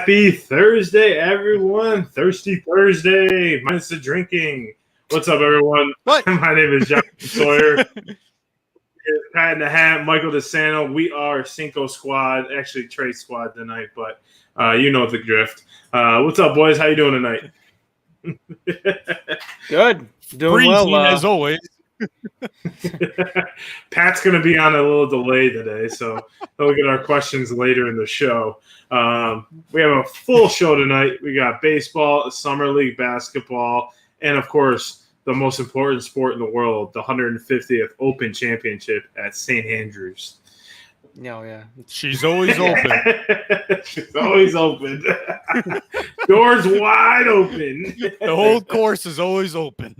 Happy Thursday, everyone. Thirsty Thursday, minus the drinking. What's up, everyone? What? My name is John Sawyer. Pat in the Hat, Michael DeSanto. We are Cinco squad, actually Trey squad tonight, but you know the drift. What's up, boys? How you doing tonight? Good. Doing well. As always. Pat's going to be on a little delay today, so he'll get our questions later in the show. We have a full show tonight. We got baseball, summer league basketball, and, of course, the most important sport in the world, the 150th Open Championship at St. Andrews. No, yeah. She's always open. She's always open. Doors wide open. The whole course is always open.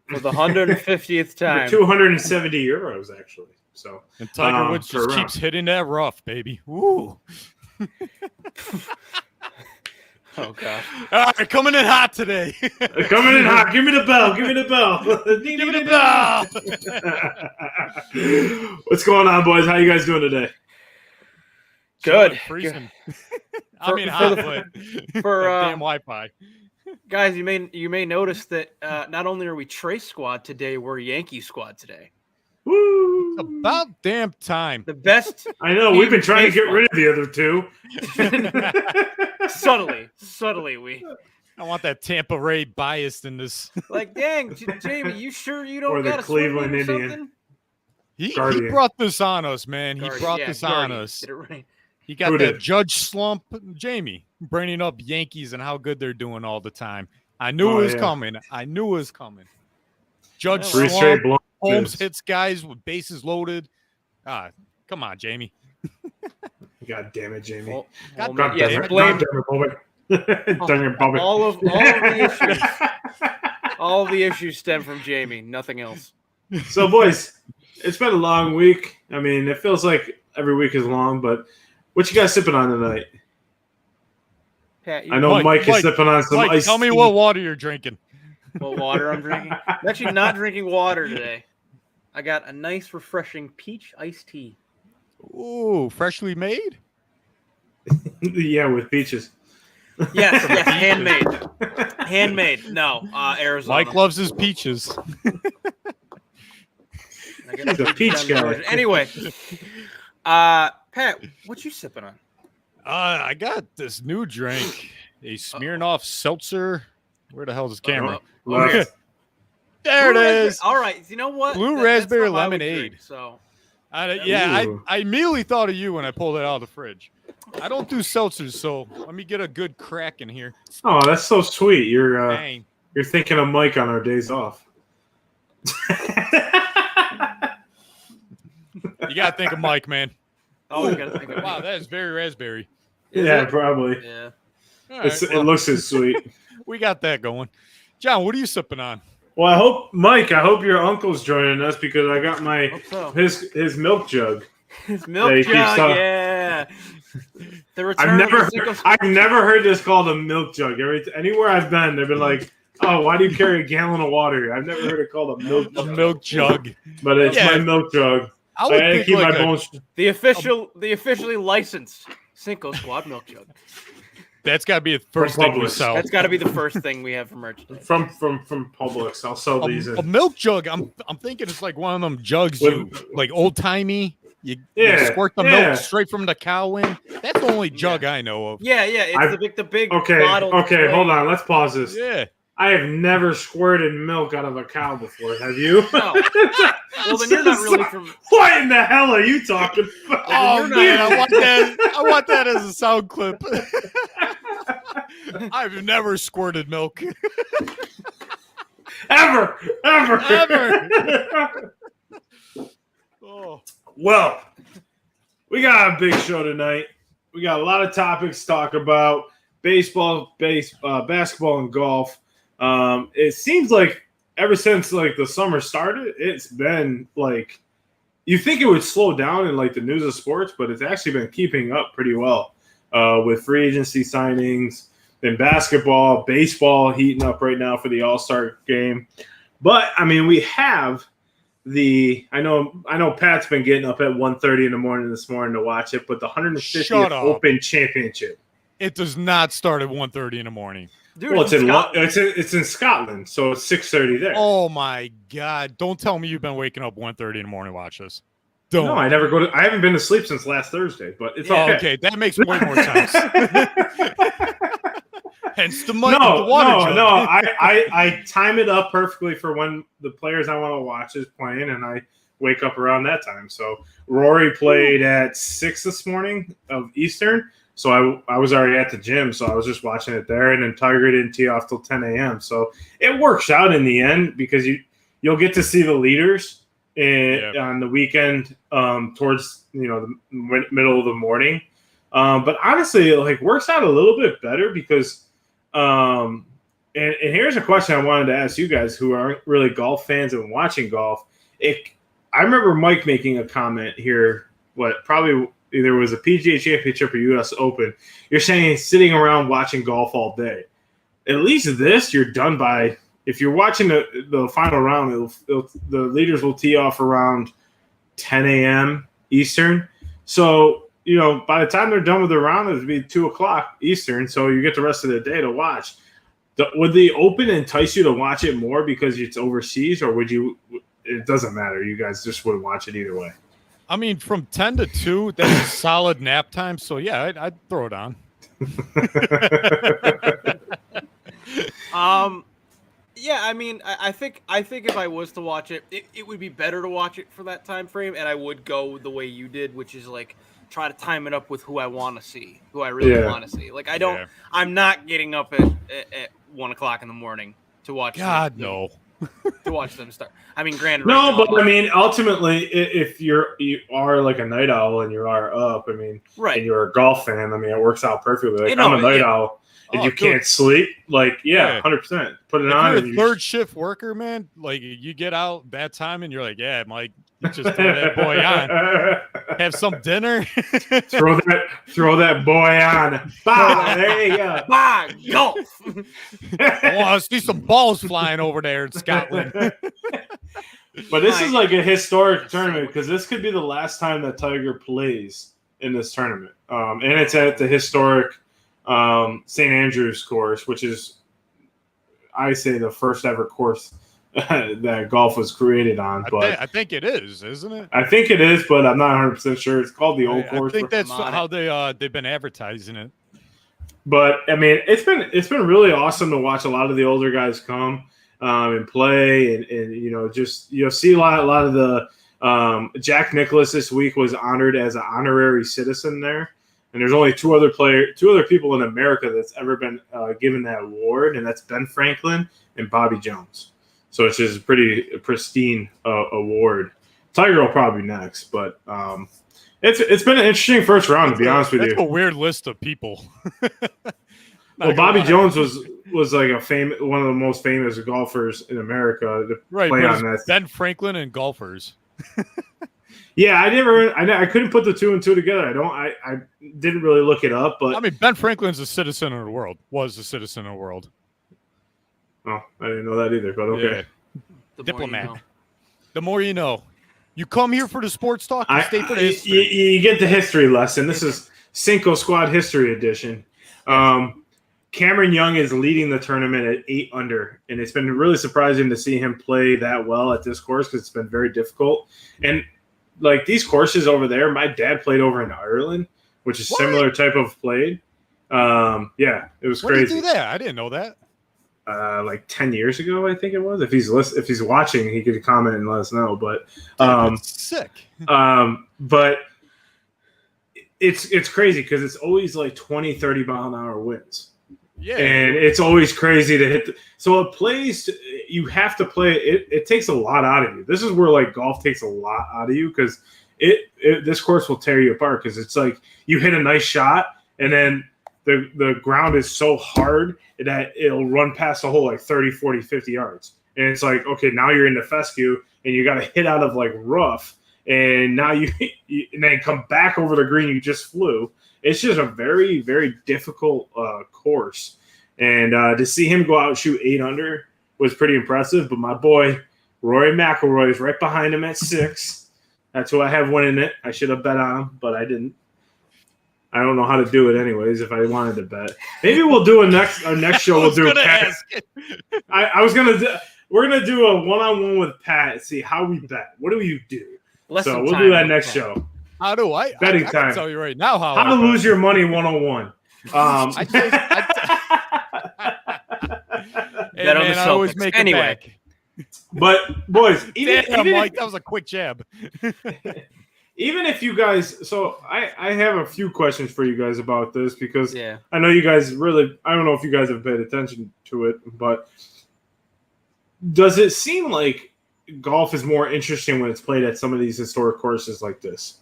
For the 150th time. For 270 euros, actually. So, and Tiger Woods just keeps hitting that rough, baby. Woo. Oh, God. All right, coming in hot today. Coming in hot. Give me the bell. Give me the bell. Give me the bell. What's going on, boys? How you guys doing today? Good. Freezing. For damn Wi-Fi. Guys, you may notice that not only are we Trace squad today, we're Yankee squad today. Woo! About damn time. The best. I know. We've been trying to get rid of the other two. Subtly, we. I want that Tampa Ray bias in this. Like, dang, Jamie, you sure you don't or the got a Cleveland Indian? Indian. He brought this on us, man. He brought this on us. Did it right. He got that judge slump. Jamie bringing up Yankees and how good they're doing all the time. I knew it was coming. Judge slump. Holmes hits guys with bases loaded. Come on, Jamie. God damn it, Jamie. Well, God damn it, Bobby. All the issues stem from Jamie, nothing else. So, boys, it's been a long week. I mean, it feels like every week is long, but what you guys sipping on tonight? Pat, I know Mike is sipping on some ice. Tell me what water you're drinking. What water I'm drinking? I'm actually not drinking water today. I got a nice, refreshing peach iced tea. Ooh, freshly made? Yeah, with peaches. Yes, handmade. No, Arizona. Mike loves his peaches. The peach guy. Anyway, Pat, what you sipping on? I got this new drink, a Smirnoff Seltzer. Where the hell is this camera? Okay. There it is. All right, you know what? Blue raspberry lemonade. So, I immediately thought of you when I pulled it out of the fridge. I don't do seltzers, so let me get a good crack in here. Oh, that's so sweet. You're thinking of Mike on our days off. You gotta think of Mike, man. Oh, you gotta think of wow, that is very raspberry. Yeah, probably. Yeah. Right, it looks as sweet. We got that going. John, what are you sipping on? Well, I hope your uncle's joining us because I got his milk jug. His milk jug, yeah. I've never heard this called a milk jug. Anywhere I've been, they've been like, "Oh, why do you carry a gallon of water?" I've never heard it called a milk jug. A milk jug. But it's my milk jug. I would keep my bones. The officially licensed Cinco Squad milk jug. That's got to be the first thing we sell. That's got to be the first thing we have for merchandise. From Publix, I'll sell these. A milk jug. I'm thinking it's like one of them jugs like old timey. You squirt the milk straight from the cow in. That's the only jug I know of. Yeah. It's the big bottle. Okay, hold on. Let's pause this. Yeah. I have never squirted milk out of a cow before. Have you? No. Well, then you're not really from. What in the hell are you talking about? Oh man, I want that as a sound clip. I've never squirted milk. Ever. Oh. Well, we got a big show tonight. We got a lot of topics to talk about: baseball, basketball, and golf. It seems like ever since like the summer started, it's been like you think it would slow down in like the news of sports, but it's actually been keeping up pretty well with free agency signings. Then basketball, baseball heating up right now for the All-Star game. But I mean, we have I know Pat's been getting up at 1:30 in the morning this morning to watch it, but the 150th Open Championship. It does not start at 1:30 in the morning. Dude, Well, it's in Scotland, so it's 6:30 there. Oh my God! Don't tell me you've been waking up 1:30 in the morning to watch this. No, I never go to. I haven't been to sleep since last Thursday, but it's okay. Okay, that makes way more sense. Hence the money. No, I time it up perfectly for when the players I want to watch is playing, and I wake up around that time. So Rory played at 6 this morning of Eastern. So I was already at the gym, so I was just watching it there, and then Tiger didn't tee off till 10 a.m. So it works out in the end because you'll get to see the leaders on the weekend towards the middle of the morning. But honestly, it works out a little bit better because and here's a question I wanted to ask you guys who aren't really golf fans and watching golf. I remember Mike making a comment here. Probably either it was a PGA Championship or U.S. Open. You're saying sitting around watching golf all day. At least this, you're done by. If you're watching the final round, the leaders will tee off around 10 a.m. Eastern. So by the time they're done with the round, it'll be 2 o'clock Eastern. So you get the rest of the day to watch. Would the Open entice you to watch it more because it's overseas, or would you? It doesn't matter. You guys just would watch it either way. I mean, from 10 to 2, that's a solid nap time. So, yeah, I'd throw it on. Yeah, I mean, I think if I was to watch it, it would be better to watch it for that time frame, and I would go the way you did, which is try to time it up with who I want to see, who I really want to see. I'm not getting up at 1 o'clock in the morning to watch. God, no. To watch them start. I mean, granted. No, but I mean, ultimately, if you are like a night owl and you are up, I mean, and you're a golf fan, I mean, it works out perfectly. I'm a night owl. And you can't sleep, 100%. Put it on. You're a third shift worker, man. You get out that time, and you're like, yeah, Mike, you just throw that boy on. Have some dinner. throw that boy on. Bah, there you go. Bah, golf. I want to see some balls flying over there in Scotland. But this is like a historic tournament because this could be the last time that Tiger plays in this tournament, and it's at the historic St. Andrews course, which is, I say, the first ever course that golf was created on. But I think it is, isn't it? I think it is, but I'm not 100% sure. It's called the Old Course. I think that's how they've been advertising it. But I mean, it's been really awesome to watch a lot of the older guys come and play, and just see a lot of the Jack Nicklaus this week was honored as an honorary citizen there. And there's only two other people in America that's ever been given that award, and that's Ben Franklin and Bobby Jones. So it's just a pretty pristine award. Tiger will probably be next, but it's been an interesting first round, to be honest with you. That's a weird list of people. Well, Bobby Jones was like one of the most famous golfers in America to play on that. Ben Franklin and golfers. Yeah, I couldn't put the two and two together. I didn't really look it up, but I mean, Ben Franklin's a citizen of the world. Was a citizen of the world. Oh, I didn't know that either, but okay. Yeah. Diplomat. The more you know. You come here for the sports talk, you stay for the history. You get the history lesson. This is Cinco Squad History Edition. Cameron Young is leading the tournament at 8 under, and it's been really surprising to see him play that well at this course because it's been very difficult. And these courses over there, my dad played over in Ireland, which is similar type of play. Yeah, it was crazy. When did you do that? I didn't know that. 10 years ago, I think it was. If he's watching, he could comment and let us know. But sick. But it's crazy because it's always 20, 30 mile an hour winds. Yeah, and it's always crazy to hit. So it plays. You have to play. It takes a lot out of you. This is where golf takes a lot out of you because this course will tear you apart because it's you hit a nice shot and then the ground is so hard that it'll run past the hole 30, 40, 50 yards. And it's okay, now you're into fescue and you got to hit out of rough. And now you and then come back over the green you just flew. It's just a very, very difficult course. And to see him go out and shoot 8 under was pretty impressive. But my boy, Rory McIlroy, is right behind him at 6. That's who I have winning it. I should have bet on him, but I didn't. I don't know how to do it anyways. If I wanted to bet, maybe we'll do our next show. We'll do Pat. I was gonna do. We're gonna do a one-on-one with Pat. See how we bet. What do you do? So we'll do that next show. How do I? Betting I time. can tell you right now how to lose your money 101. Hey, man, I always make it back. But boys, even Mike, that was a quick jab. Even if you guys, so I have a few questions for you guys about this because I know you guys really, I don't know if you guys have paid attention to it, but does it seem like golf is more interesting when it's played at some of these historic courses like this?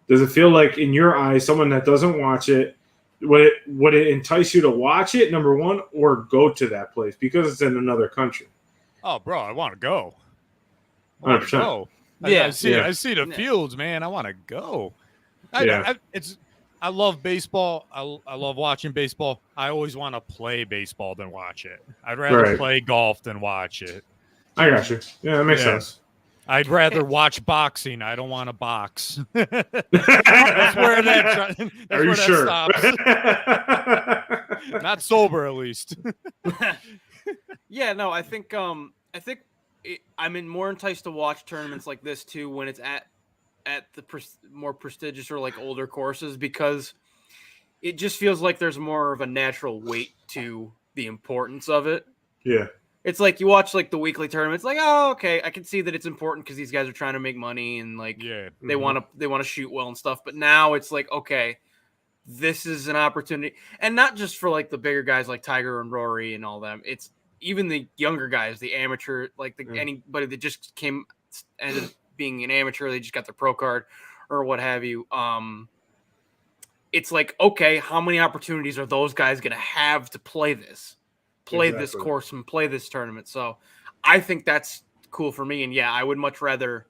Does it feel like, in your eyes, someone that doesn't watch it, would it entice you to watch it, number one, or go to that place because it's in another country? Oh, bro, I want to go. I 100%. go. I see the fields, man. I want to go. I love baseball. I love watching baseball. I always want to play baseball than watch it. I'd rather play golf than watch it. I got you. Yeah, that makes sense. I'd rather watch boxing. I don't want to box. That's where that stops. Not sober, at least. Yeah, no, I think I'm more enticed to watch tournaments like this too when it's at the more prestigious or like older courses, because it just feels like there's more of a natural weight to the importance of it. Yeah. It's like you watch like the weekly tournaments, like, oh, okay, I can see that it's important because these guys are trying to make money and like they want to shoot well and stuff. But now it's like, okay, this is an opportunity, and not just for like the bigger guys like Tiger and Rory and all them. It's even the younger guys, the amateur, like anybody that just ended up being an amateur, they just got their pro card or what have you. It's like, okay, how many opportunities are those guys going to have to play this course and play this tournament? So I think that's cool for me. And yeah, I would much rather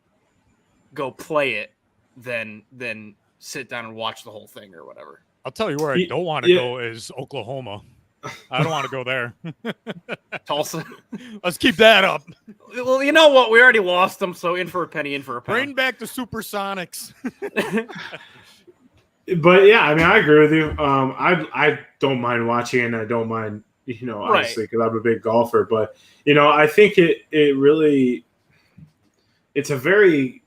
go play it than sit down and watch the whole thing or whatever. I'll tell you where I don't want to go is Oklahoma. I don't want to go there. Tulsa. Let's keep that up. Well, you know what? We already lost them, so in for a penny, in for a pound. Bring back the Supersonics. But yeah, I mean, I agree with you. I don't mind watching, and I don't mind, obviously, because I'm a big golfer. But I think it's a very,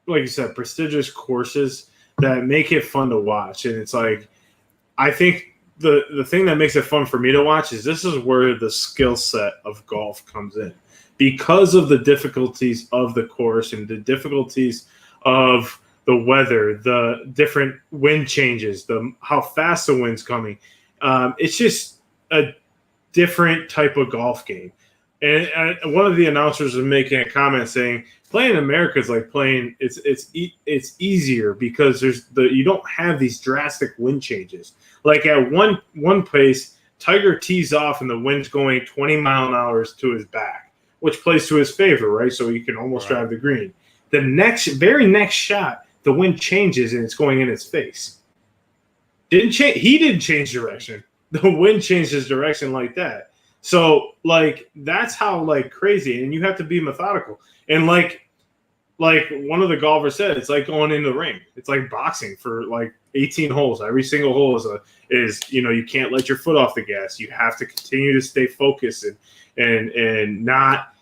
like you said, prestigious courses that make it fun to watch, and it's like, I think the thing that makes it fun for me to watch is this is where the skill set of golf comes in, because of the difficulties of the course and the difficulties of the weather, the different wind changes, how fast the wind's coming. It's just a different type of golf game. And one of the announcers was making a comment saying, playing in America is like playing. It's easier because you don't have these drastic wind changes. Like at one place, Tiger tees off and the wind's going 20 mile an hour to his back, which plays to his favor, right? So he can almost drive the green. The very next shot, the wind changes and it's going in his face. Didn't change. He didn't change direction. The wind changed his direction like that. So like that's how like crazy, and you have to be methodical. And like one of the golfers said, it's like going in the ring. It's like boxing for like 18 holes. Every single hole is you can't let your foot off the gas. You have to continue to stay focused and not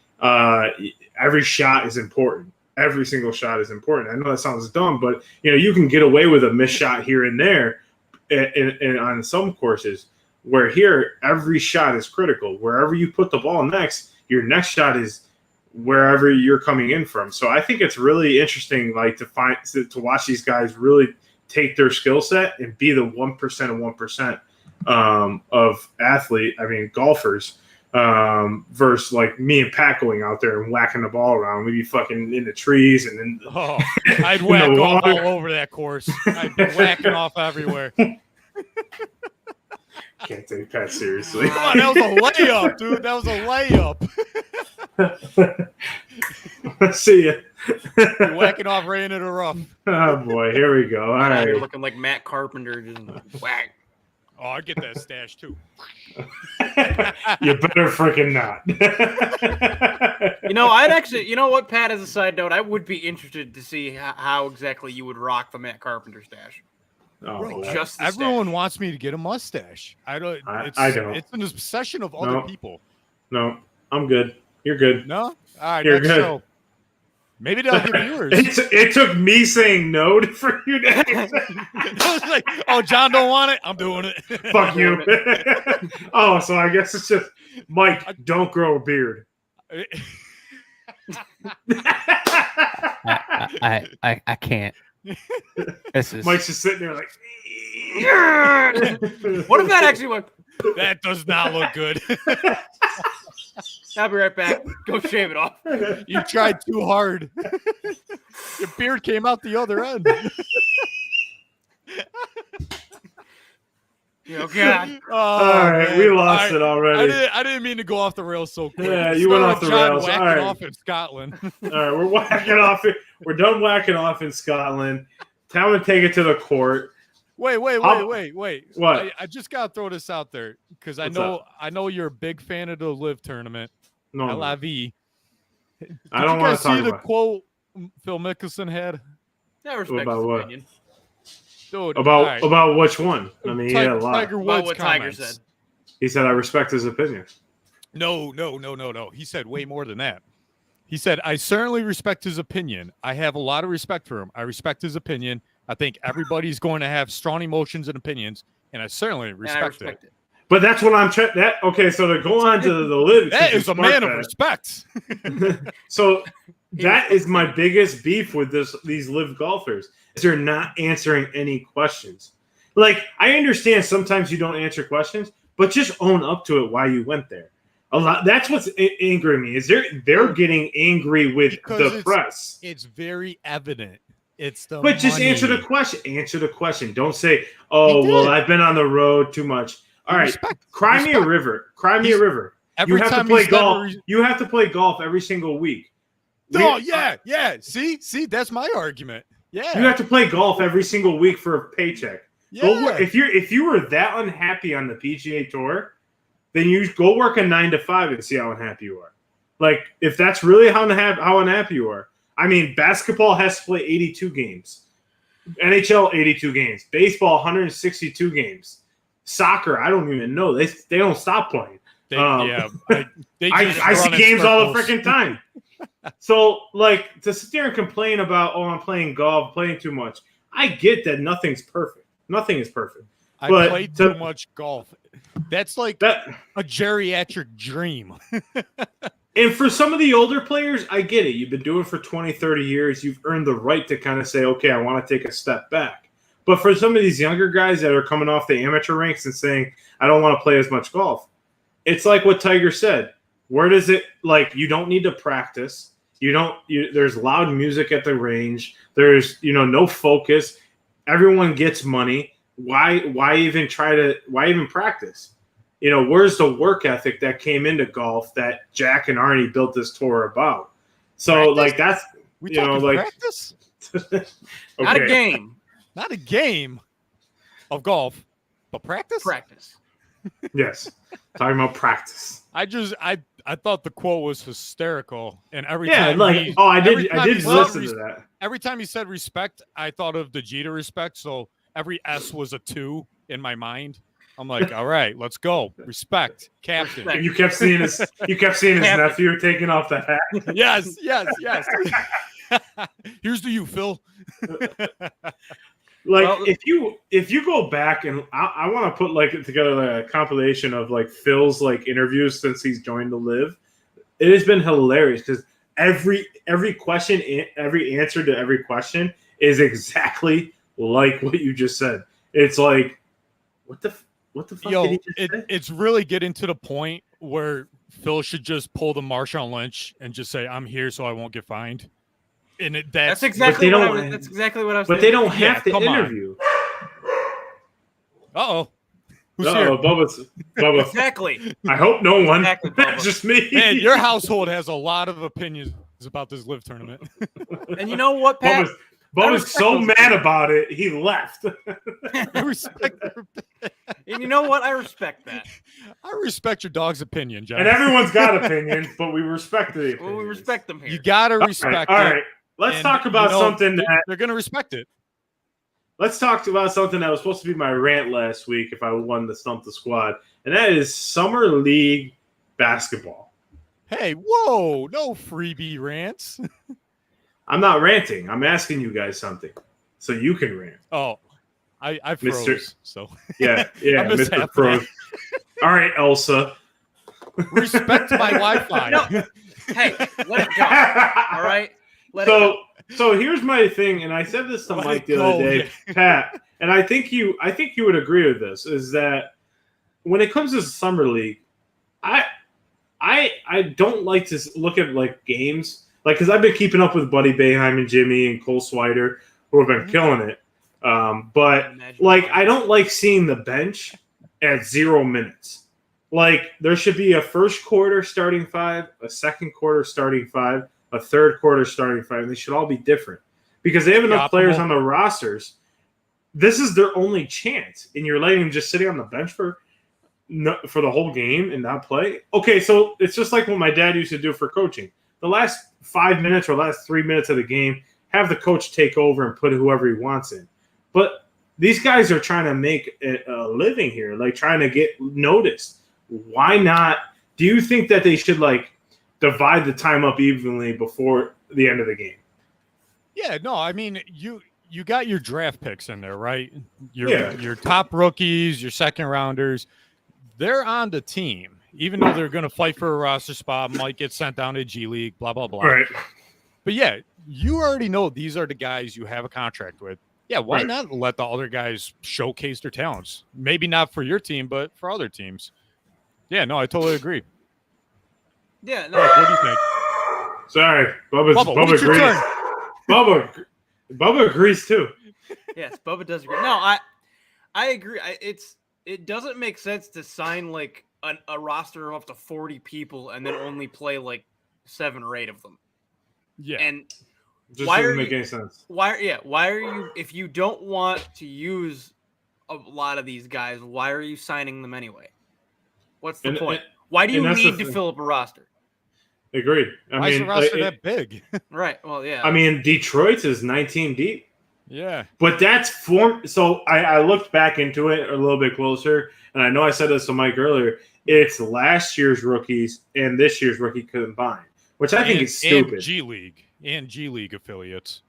every shot is important. Every single shot is important. I know that sounds dumb, but you can get away with a missed shot here and there and on some courses, where here every shot is critical. Wherever you put the ball next, your next shot is wherever you're coming in from. So I think it's really interesting, like to watch these guys really take their skill set and be the 1% of 1% of golfers versus like me and Pat going out there and whacking the ball around. We'd be fucking in the trees and then I'd whack off all over that course. I'd be whacking off everywhere. Can't take Pat seriously. Come on, that was a layup, dude. That was a layup. See ya. You're whacking off right into the rough. Oh boy, here we go. All right, you're looking like Matt Carpenter, just whack. Oh, I get that stash too. You better freaking not. I'd actually, what, Pat, as a side note, I would be interested to see how exactly you would rock the Matt Carpenter stash. Bro, everyone wants me to get a mustache. I don't. I don't. It's an obsession of other people. No, I'm good. You're good. No, all right. You're good. Show. Maybe they'll get viewers. It took me saying no for you to. I was like, oh, John don't want it. I'm doing it. Fuck you. Oh, so I guess it's just Mike. Don't grow a beard. I can't. Mike's just sitting there like. What if that actually went? That does not look good. I'll be right back. Go shave it off. You tried too hard. Your beard came out the other end. Oh, God. All right, man. We lost it already. I didn't mean to go off the rails so quick. Yeah, you went off the rails. Whacking all right. off in Scotland. All right, we're whacking off. We're done whacking off in Scotland. Time to take it to the court. Wait. What? I just gotta throw this out there because I know you're a big fan of the Live tournament. No, LIV. I don't want to talk about. See the about quote Phil Mickelson had? I respect about his what? opinion. Dude, about which one? I mean, he had a lot. Tiger Woods what Tiger said. He said, "I respect his opinion." No. He said way more than that. He said, "I certainly respect his opinion. I have a lot of respect for him. I respect his opinion. I think everybody's going to have strong emotions and opinions, and I certainly respect it." But that's what I'm trying. Okay, so to go on to the Live, that is a man of respect. So that is my biggest beef with these Live golfers. Is they're not answering any questions. Like, I understand sometimes you don't answer questions, but just own up to it why you went there. A lot. That's what's angering me. Is they're getting angry with the press. It's very evident. It's the But just answer the question. Answer the question. Don't say, "Oh, well, I've been on the road too much." All right, cry me a river. Cry me a river. You have to play golf. You have to play golf every single week. No, yeah. See, that's my argument. Yeah, you have to play golf every single week for a paycheck. Yeah. If you were that unhappy on the PGA Tour, then you go work a 9 to 5 and see how unhappy you are. Like, if that's really how unhappy you are. I mean, basketball has to play 82 games. NHL 82 games. Baseball 162 games. Soccer, I don't even know. They don't stop playing. I see games all the freaking time. So, like, to sit there and complain about, "Oh, I'm playing golf, playing too much." I get that nothing's perfect. Nothing is perfect. I played too much golf. That's like a geriatric dream. And for some of the older players, I get it. You've been doing it for 20, 30 years. You've earned the right to kind of say, okay, I want to take a step back. But for some of these younger guys that are coming off the amateur ranks and saying, I don't want to play as much golf, it's like what Tiger said. Where does it, like, you don't need to practice. There's loud music at the range. There's, no focus. Everyone gets money. Why even practice? Where's the work ethic that came into golf that Jack and Arnie built this tour about? So, practice? Like, that's, we talking practice? Okay. Not a game. Not a game of golf, but practice? Practice. Yes. Talking about practice. I thought the quote was hysterical. And every time I did listen to that. Every time he said respect, I thought of the Jeter respect. So every S was a 2 in my mind. I'm like, all right, let's go. Respect, captain. You kept seeing his nephew taking off the hat. Yes. Here's to you, Phil. If you go back and I want to put together a compilation of Phil's interviews since he's joined the Live. It has been hilarious because every question, every answer to every question is exactly like what you just said. It's like, what the fuck did he just say? It's really getting to the point where Phil should just pull the Marshawn Lynch and just say, "I'm here so I won't get fined." And that's exactly what I was. But they don't have to interview. Uh-oh. Who's here? Bubba. Exactly. I hope no one. Exactly, That's just me. Man, your household has a lot of opinions about this Live tournament. And you know what, Pat? Bubba's so mad about it, he left. I respect And you know what? I respect that. I respect your dog's opinion, John. And everyone's got opinions, but we respect the opinions. Well, we respect them here. You got to respect it. All right. Let's talk about something that they're going to respect it. let's talk about something that was supposed to be my rant last week if I won the Stump the Squad, and that is Summer League basketball. Hey, whoa, no freebie rants. I'm not ranting. I'm asking you guys something so you can rant. Oh, I froze. Mr. So yeah, Mr. Froze. All right, Elsa. Respect my Wi-Fi. No. Hey, let it go. All right. So here's my thing, and I said this to Mike the other day, Pat, and I think you would agree with this, is that when it comes to Summer League, I don't like to look at like games, like, because I've been keeping up with Buddy Boeheim and Jimmy and Cole Swider, who have been killing it. But like, I don't like seeing the bench at 0 minutes. Like, there should be a first quarter starting five, a second quarter starting five, a third quarter starting five, and they should all be different because they have enough players on the rosters. This is their only chance, and you're letting them just sitting on the bench for the whole game and not play. Okay, so it's just like what my dad used to do for coaching. The last 5 minutes or last 3 minutes of the game, have the coach take over and put whoever he wants in. But these guys are trying to make a living here, like trying to get noticed. Why not? Do you think that they should like divide the time up evenly before the end of the game? Yeah, no, I mean, you got your draft picks in there, right? Your top rookies, your second rounders, they're on the team, even though they're going to fight for a roster spot, might get sent down to G League, blah, blah, blah. Right. But yeah, you already know these are the guys you have a contract with. Yeah, why not let the other guys showcase their talents? Maybe not for your team, but for other teams. Yeah, no, I totally agree. Yeah, no. What do you think? Sorry, Bubba agrees. Bubba agrees too. Yes, Bubba does agree. No, I agree. It doesn't make sense to sign like a roster of up to 40 people and then only play like 7 or 8 of them. Yeah, and just doesn't make any sense. Why are you, if you don't want to use a lot of these guys, why are you signing them anyway? What's the point? Why do you need to fill up a roster? Agreed. Why is the roster that big? Right. Well, yeah. I mean, Detroit's is 19 deep. Yeah. But that's so I looked back into it a little bit closer, and I know I said this to Mike earlier. It's last year's rookies and this year's rookie combined, which I think is stupid. And G League affiliates.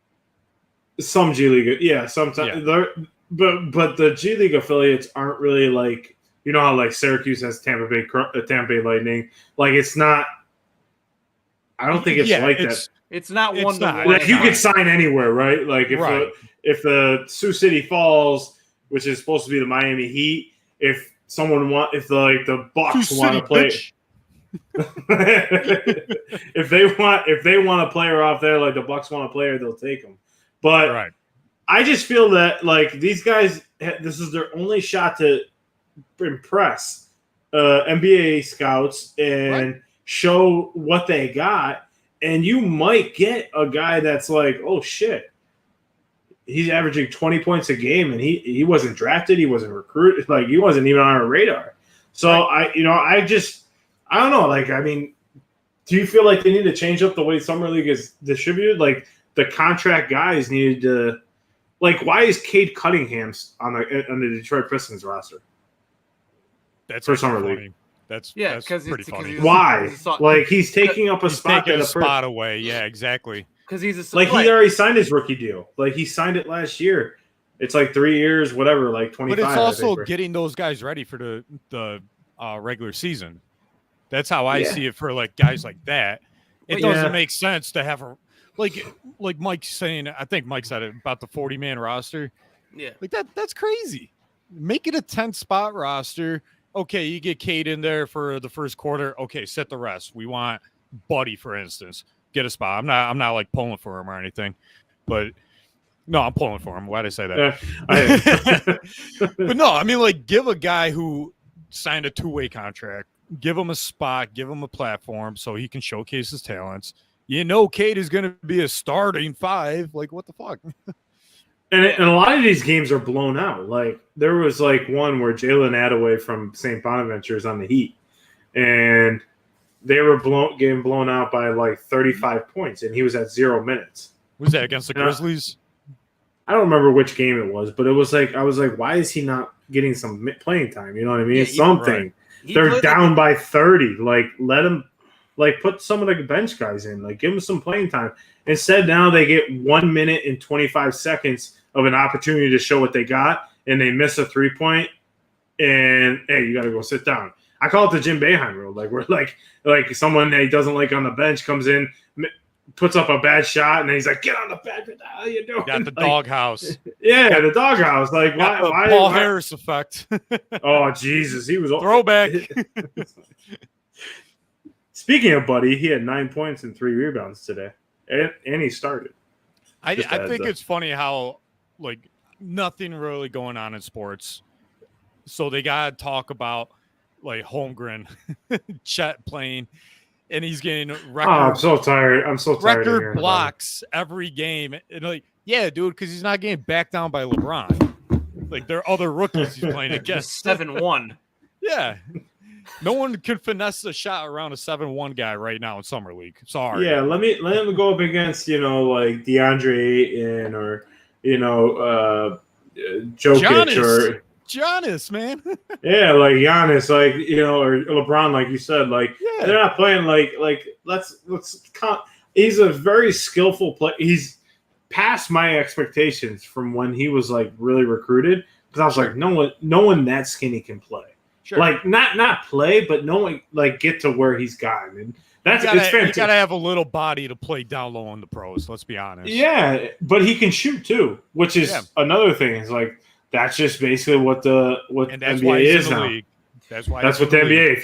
Some G League, yeah, sometimes. Yeah. But the G League affiliates aren't really like, you know how like Syracuse has Tampa Bay Lightning. Like, it's not. I don't think it's like that. It's not one to one. Like, you could sign anywhere, right? Like if the Sioux City Falls, which is supposed to be the Miami Heat, if the Bucks want to play, if they want a player off there, like the Bucks want a player, they'll take them. But I just feel that like these guys, this is their only shot to impress NBA scouts and show what they got, and you might get a guy that's like, oh shit, he's averaging 20 points a game, and he wasn't drafted, he wasn't recruited, like he wasn't even on our radar. So I don't know. Like, I mean, do you feel like they need to change up the way Summer League is distributed? Like, the contract guys needed to, like, why is Cade Cunningham on the Detroit Pistons roster? That's for Summer League. That's pretty funny. Why? Like, he's taking up a spot. Taking a spot away. Yeah, exactly. Because he's he already signed his rookie deal. Like, he signed it last year. It's like 3 years, whatever, like 25. But it's also getting those guys ready for the regular season. That's how I see it for like guys like that. It doesn't make sense to have like Mike's saying. I think Mike said it about the 40-man roster. Yeah, like that's crazy. Make it a 10-spot roster. Okay, you get Cade in there for the first quarter. Okay, set the rest. We want Buddy, for instance, get a spot. I'm not like pulling for him or anything, but no, I'm pulling for him. Why'd I say that? But no, I mean, like, give a guy who signed a 2-way contract, give him a spot, give him a platform so he can showcase his talents. You know, Cade is going to be a starting 5. Like, what the fuck? And a lot of these games are blown out. Like, there was like one where Jalen Attaway from St. Bonaventure is on the Heat, and they were getting blown out by like 35 points, and he was at 0 minutes. Was that against the Grizzlies? I don't remember which game it was, but it was like I was like, why is he not getting some playing time? You know what I mean? Yeah, Something. Right. They're down by 30. Like, let him, like, put some of the bench guys in. Like, give them some playing time. Instead, now they get 1 minute and 25 seconds of an opportunity to show what they got, and they miss a 3-point. And hey, you got to go sit down. I call it the Jim Boeheim rule. Like, we're like someone that he doesn't like on the bench comes in, puts up a bad shot, and then he's like, "Get on the bench! What the hell are you doing?" Got the like, doghouse. Yeah, the doghouse. Like, why? Paul Harris effect. Oh Jesus, he was throwback. Speaking of Buddy, he had 9 points and 3 rebounds today, and he started. I think it's funny how like nothing really going on in sports, so they gotta talk about like Holmgren, Chet playing. And he's getting record. I'm so tired. I'm so tired. Record blocks every game. And like, yeah, dude, because he's not getting backed down by LeBron. Like, there are other rookies he's playing against. 7-1. Yeah. No one can finesse a shot around a 7-1 guy right now in Summer League. Sorry. Yeah, let him go up against, like DeAndre Ayton or, Jokic or Giannis, man. Yeah, like Giannis, like, or LeBron, like you said, like they're not playing like let's he's a very skillful player. He's past my expectations from when he was like really recruited, because I was like, no one that skinny can play. Sure. Like not play, but no one like get to where he's gotten. And it's fantastic. You gotta have a little body to play down low on the pros, let's be honest. Yeah, but he can shoot too, which is another thing. Is like that's just basically what NBA is now. League. That's what the NBA. If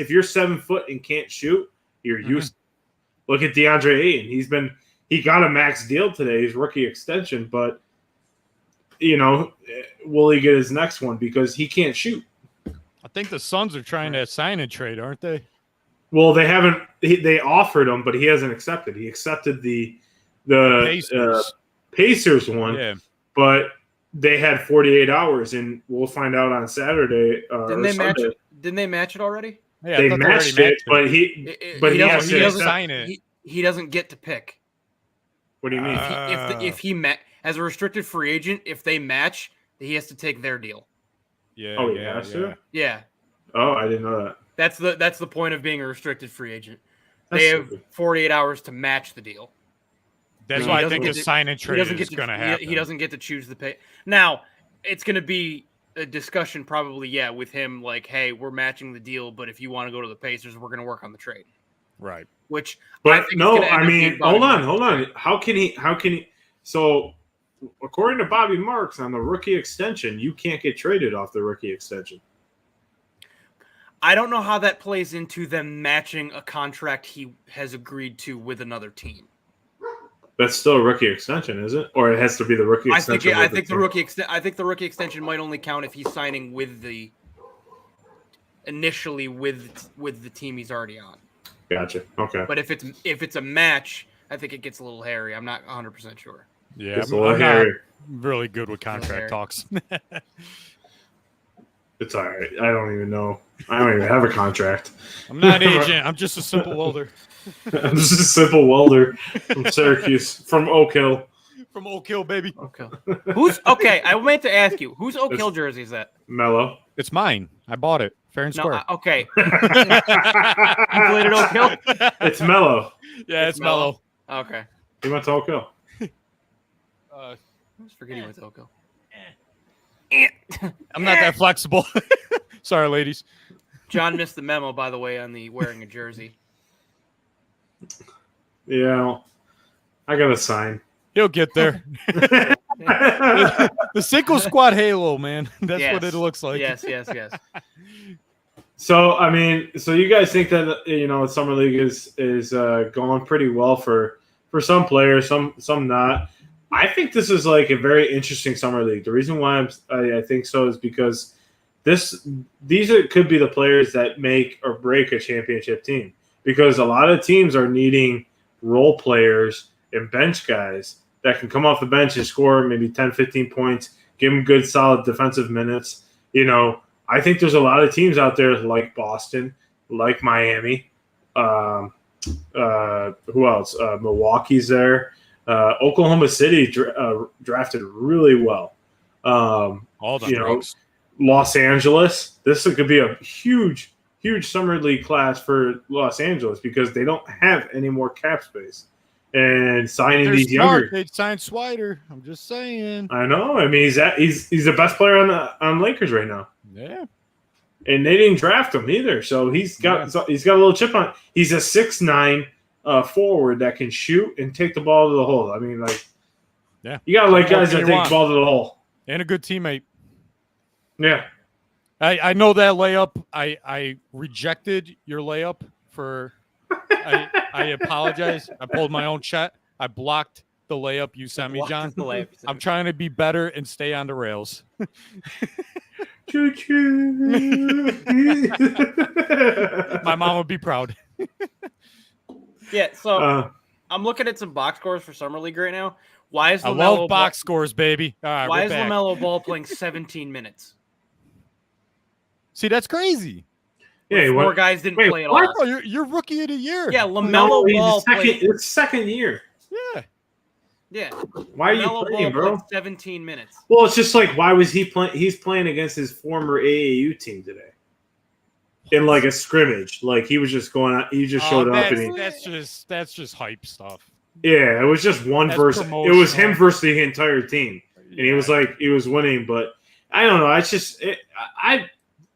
you're 7 foot and can't shoot, you're useless. Look at DeAndre Ayton. He got a max deal today, his rookie extension, but will he get his next one because he can't shoot? I think the Suns are trying to sign and trade, aren't they? Well, they haven't. They offered him, but he hasn't accepted. He accepted the Pacers one, but they had 48 hours, and we'll find out on Saturday. Didn't they match it already? Yeah, they matched it, but he doesn't sign it. He doesn't get to pick. What do you mean? If he as a restricted free agent, if they match, he has to take their deal. Yeah. Oh, he has to? Yeah. Oh, I didn't know that. That's the point of being a restricted free agent. They have 48 hours to match the deal. That's why I think the sign and trade is going to happen. He doesn't get to choose the pay. Now, it's going to be a discussion probably, with him like, hey, we're matching the deal, but if you want to go to the Pacers, we're going to work on the trade. Right. Hold on. How can he? So, according to Bobby Marks on the rookie extension, you can't get traded off the rookie extension. I don't know how that plays into them matching a contract he has agreed to with another team. That's still a rookie extension, is it? Or it has to be the rookie extension? I think the rookie extension might only count if he's signing initially with the team he's already on. Gotcha. Okay. But if it's a match, I think it gets a little hairy. I'm not 100% sure. Yeah, I'm not really good with contract talks. It's all right. I don't even know. I don't even have a contract. I'm not an agent. I'm just a simple welder. I'm just a simple welder from Syracuse, from Oak Hill. From Oak Hill, baby. Oak Hill. I meant to ask you, whose Oak Hill jersey is that? Mello. It's mine. I bought it. Fair and square. Okay. You played at Oak Hill? It's Mello. Yeah, it's Mello. Okay. He went to Oak Hill. I was forgetting he went to Oak Hill. I'm not that flexible. Sorry, ladies. John missed the memo, by the way, on the wearing a jersey. Yeah, I got a sign. He'll get there. The Cinco Squad halo, man. That's what it looks like. Yes. So, you guys think that Summer League is going pretty well for some players, some not. I think this is like a very interesting Summer League. The reason why I think so is because these could be the players that make or break a championship team, because a lot of teams are needing role players and bench guys that can come off the bench and score maybe 10, 15 points, give them good, solid defensive minutes. I think there's a lot of teams out there like Boston, like Miami. Who else? Milwaukee's there. Oklahoma City drafted really well. All the drugs. Los Angeles. This could be a huge summer league class for Los Angeles because they don't have any more cap space. And signing these younger, they signed Swider. I'm just saying. I know. I mean, he's the best player on Lakers right now. Yeah. And they didn't draft him either, so he's got a little chip on. He's a 6'9" forward that can shoot and take the ball to the hole. I mean, you gotta like guys that take the ball to the hole. And a good teammate. Yeah. I know that layup. I rejected your layup for. I apologize. I pulled my own shot. I blocked the layup you sent me, John. I'm trying to be better and stay on the rails. My mom would be proud. Yeah, so I'm looking at some box scores for Summer League right now. Why is I love box scores, baby. All right, why is LaMelo Ball playing 17 minutes? See, that's crazy. Yeah, four guys didn't play at all. Oh, you're rookie of the year. Yeah, LaMelo Ball played. It's second year. Yeah. Yeah. Why are you playing, bro? 17 minutes. Well, it's just like, why was he playing? He's playing against his former AAU team today. In like a scrimmage. Like he was just going out. He just showed up. And that's just hype stuff. Yeah, it was just one versus. It was him versus the entire team. And he was like, he was winning. But I don't know. It's just,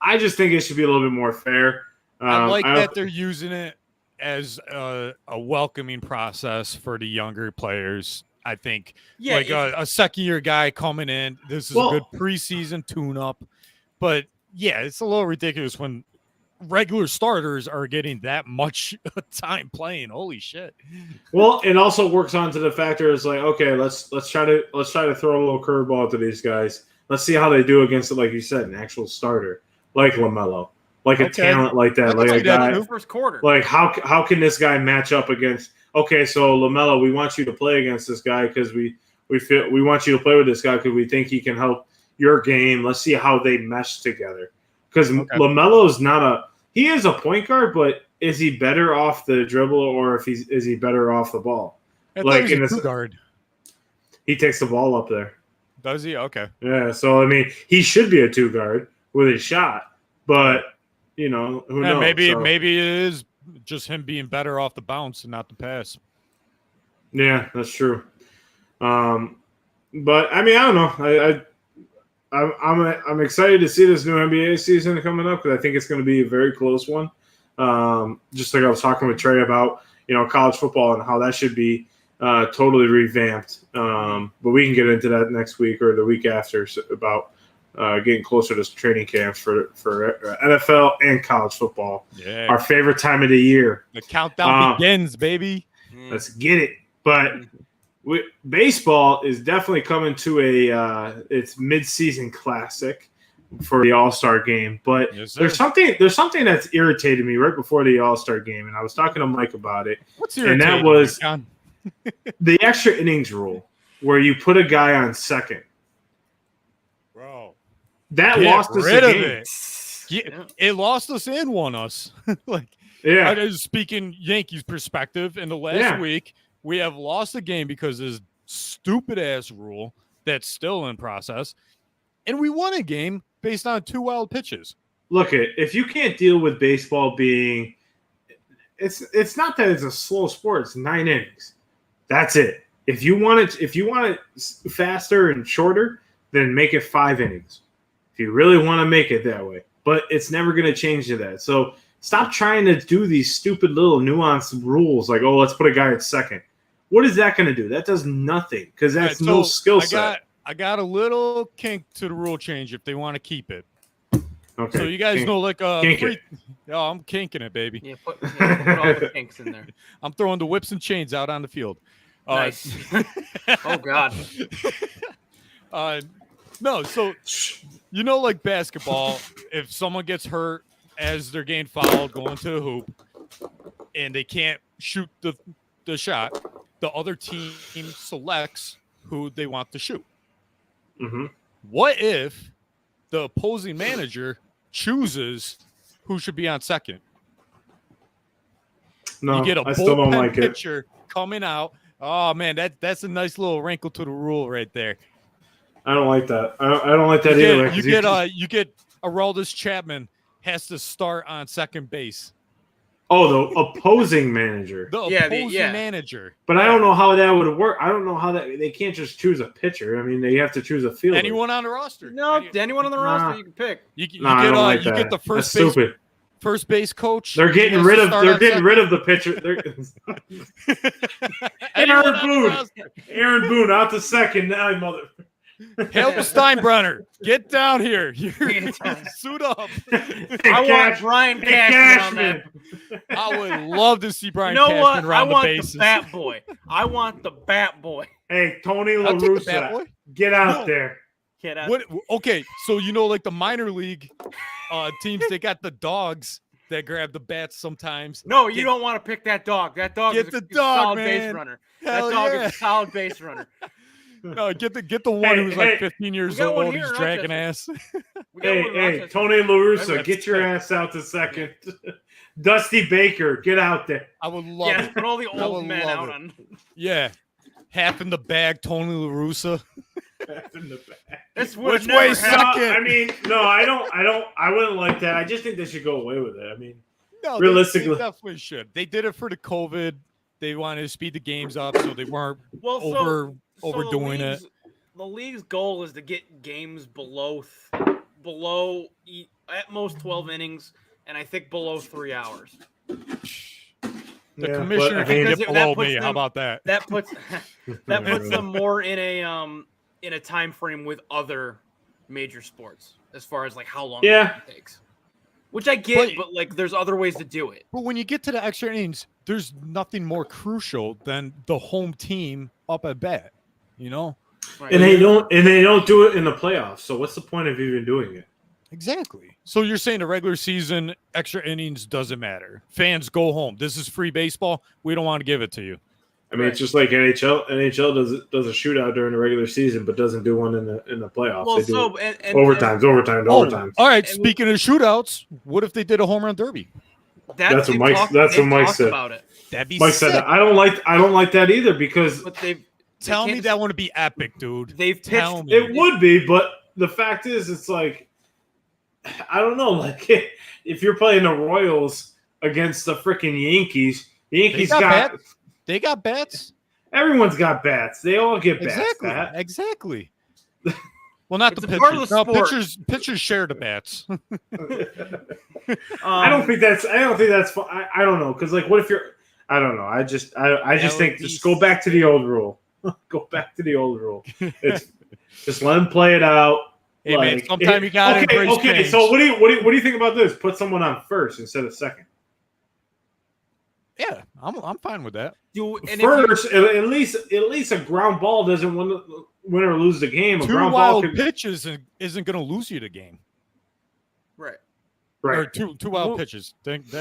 I just think it should be a little bit more fair. I like that they're using it as a welcoming process for the younger players. I think a second-year guy coming in, this is a good preseason tune-up. But, yeah, it's a little ridiculous when regular starters are getting that much time playing. Holy shit. Well, it also works on to the factor is like, okay, let's try to throw a little curveball to these guys. Let's see how they do against, like you said, an actual starter. Like LaMelo, like a talent like that, like a guy. First quarter. Like how can this guy match up against? Okay, so LaMelo, we want you to play against this guy because we want you to play with this guy because we think he can help your game. Let's see how they mesh together. Because LaMelo is he is a point guard, but is he better off the dribble or is he better off the ball? Like in a two guard, he takes the ball up there. Does he? Okay. Yeah. So I mean, he should be a two guard with his shot, but who knows? Maybe it is just him being better off the bounce and not the pass. Yeah, that's true. But I mean, I don't know. I'm excited to see this new NBA season coming up because I think it's going to be a very close one. Just like I was talking with Trey about, college football and how that should be totally revamped. But we can get into that next week or the week after about getting closer to training camps for NFL and college football. Yeah. Our favorite time of the year. The countdown begins, baby. Let's get it. But baseball is definitely coming to its mid-season classic for the All-Star game. But there's something that's irritated me right before the All-Star game, and I was talking to Mike about it. What's irritating? And that was the extra innings rule, where you put a guy on second. Bro, that lost us the game. It lost us and won us. I was speaking Yankees perspective. In the last week, we have lost the game because of this stupid ass rule that's still in process, and we won a game based on 2 wild pitches. Look, if you can't deal with baseball being, it's not that it's a slow sport. It's 9 innings. That's it. If you want it faster and shorter, then make it 5 innings. If you really want to make it that way, but it's never going to change to that. So stop trying to do these stupid little nuanced rules like, oh, let's put a guy at second. What is that going to do? That does nothing because that's no skill set. I got a little kink to the rule change if they want to keep it. Okay. So you guys know, like, I'm kinking it, baby. Yeah, put all the kinks in there. I'm throwing the whips and chains out on the field. Nice. Oh God. No, so like basketball, if someone gets hurt as they're getting fouled going to the hoop, and they can't shoot the shot, the other team selects who they want to shoot. Mm-hmm. What if the opposing manager chooses who should be on second? No, you get a I still don't like pitcher coming out Oh man, that's a nice little wrinkle to the rule right there. I don't like that. I don't like that either. You get Aroldis Chapman has to start on second base. Oh, the opposing manager. The opposing manager. But I don't know how that would work. I don't know how that they can't just choose a pitcher. I mean, they have to choose a fielder. Anyone on the roster? No, anyone on the roster you can pick. You get the first base coach. They're getting rid of the pitcher. Aaron Boone out to second now, mother. Help Steinbrenner, get down here. Suit up. I want Brian Cashman on that. I would love to see Brian Cashman around the bases. I want the bat boy. Hey, Tony La Russa, get out there. Get out. Okay, so like the minor league teams, they got the dogs that grab the bats sometimes. No, you don't want to pick that dog. That dog is a solid base runner. Hell that dog is a solid base runner. No, get the one who's like 15 years old. He's dragging ass. Hey, Tony La Russa, get your ass out to second. Dusty Baker, get out there. I would love it. Put all the old men out on. Yeah, half in the bag, Tony La Russa. Half in the bag. Which way second? I mean, no, I wouldn't like that. I just think they should go away with it. I mean, no, realistically, they definitely should. They did it for the COVID. They wanted to speed the games up so they weren't overdoing it. The league's goal is to get games below at most 12 innings, and I think below 3 hours. The commissioner can get below me. How about that? That puts them more in a time frame with other major sports as far as like how long it takes. Which I get, but like there's other ways to do it. But when you get to the extra innings, there's nothing more crucial than the home team up at bat. Right. And they don't do it in the playoffs. So what's the point of even doing it? Exactly. So you're saying the regular season extra innings doesn't matter. Fans go home. This is free baseball. We don't want to give it to you. I mean, It's just like NHL. NHL does a shootout during the regular season, but doesn't do one in the playoffs. Well, they do overtime. All right. Speaking of shootouts, what if they did a home run derby? That's what Mike said. About it. That'd be Mike sick. said that. I don't like that either because. But tell me that would be epic, dude. It would be, but the fact is, it's like I don't know. Like if you're playing the Royals against the freaking Yankees, the Yankees got bats. They got bats. Everyone's got bats. They all get bats. Exactly. Well, not the pitchers. No, pitchers share the bats. I don't think that's fun. I don't know because like, what if you're? I don't know. I just think just go back to the old rule. Go back to the old rule. It's just let them play it out. Hey man, sometimes you gotta embrace change. So what do you think about this? Put someone on first instead of second. Yeah, I'm fine with that. First, at least a ground ball doesn't win or lose the game. Two wild pitches isn't going to lose you the game. Right. Or two wild pitches.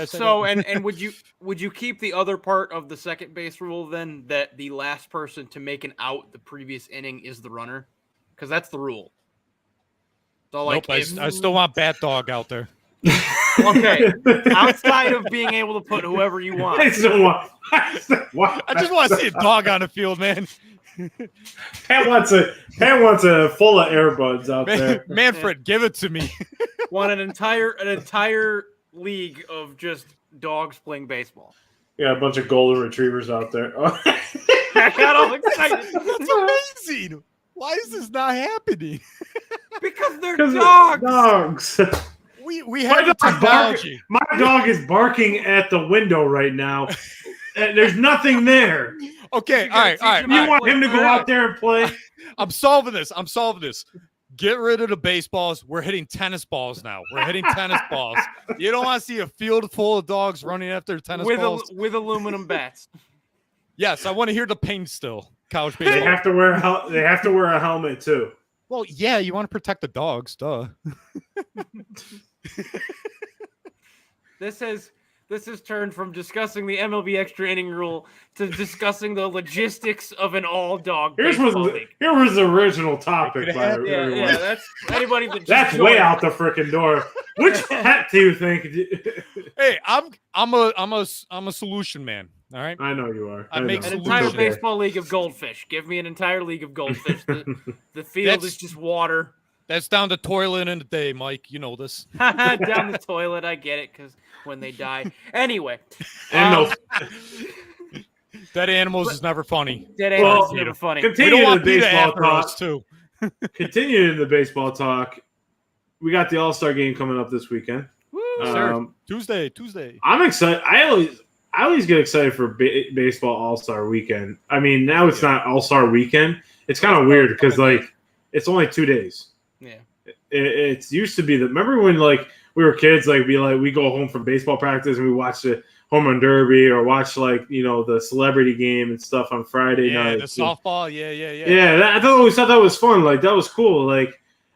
So and would you keep the other part of the second base rule then that the last person to make an out the previous inning is the runner? Because that's the rule. So like, nope, I still want Bat Dog out there. Okay, outside of being able to put whoever you want. I just want to see a dog on the field, man. Pat wants a full of airbuds out there. Manfred, give it to me. Want an entire league of just dogs playing baseball. Yeah, a bunch of golden retrievers out there. I got all excited. That's amazing. Why is this not happening? Because they're dogs. Dogs. We have the technology. My dog is barking at the window right now. There's nothing there. Okay, all right. You want him to go out there and play? I'm solving this. Get rid of the baseballs. We're hitting tennis balls now. You don't want to see a field full of dogs running after tennis balls with aluminum bats. Yes, I want to hear the pain still. College baseball. They have to wear a helmet too. Well, yeah, you want to protect the dogs, duh. This has turned from discussing the MLB extra inning rule to discussing the logistics of an all-dog baseball league. Here was the original topic. Yeah, that's anybody that's way out the freaking door. Which pet do you think? Hey, I'm a solution man. All right. I know you are. I make an entire baseball league of goldfish. Give me an entire league of goldfish. The field is just water. That's down the toilet in a day, Mike. You know this. Down the toilet. I get it because when they die. Anyway. Dead animals is never funny. Dead animals is never funny. Continue the baseball talk. Too. Continue the baseball talk. We got the All-Star game coming up this weekend. Woo, Tuesday. I'm excited. I always get excited for baseball All-Star weekend. I mean, now it's not All-Star weekend. It's kind of weird because it's only 2 days. Yeah. It's used to be remember when we were kids, we go home from baseball practice and we watch the home run derby or watch the celebrity game and stuff on Friday night. The softball. Yeah. Yeah, I always thought that was fun. That was cool.